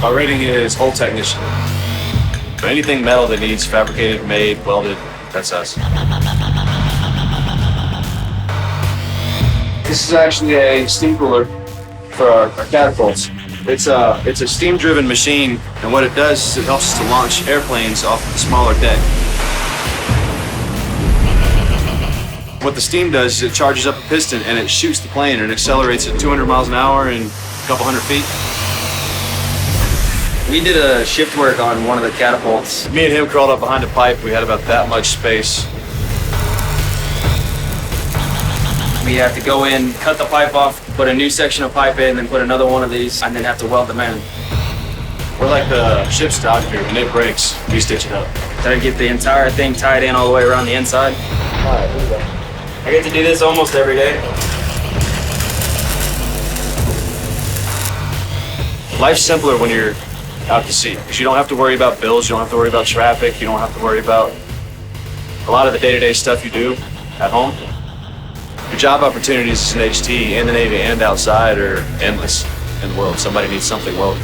Our rating is hull technician. Anything metal that needs fabricated, made, welded, that's us. This is actually a steam cooler for our catapults. It's a steam-driven machine, and what it does is it helps us to launch airplanes off of a smaller deck. What the steam does is it charges up a piston and it shoots the plane and accelerates at 200 miles an hour and a couple hundred feet. We did a shift work on one of the catapults. Me and him crawled up behind a pipe. We had about that much space. We have to go in, cut the pipe off, put a new section of pipe in, then put another one of these, and then have to weld them in. We're like the ship's doctor. When it breaks, we stitch it up. Try to get the entire thing tied in all the way around the inside. All right, here we go. I get to do this almost every day. Life's simpler when you're out to sea because you don't have to worry about bills, you don't have to worry about traffic, you don't have to worry about a lot of the day-to-day stuff you do at home. Your job opportunities as an HT in the Navy and outside are endless in the world. Somebody needs something welded.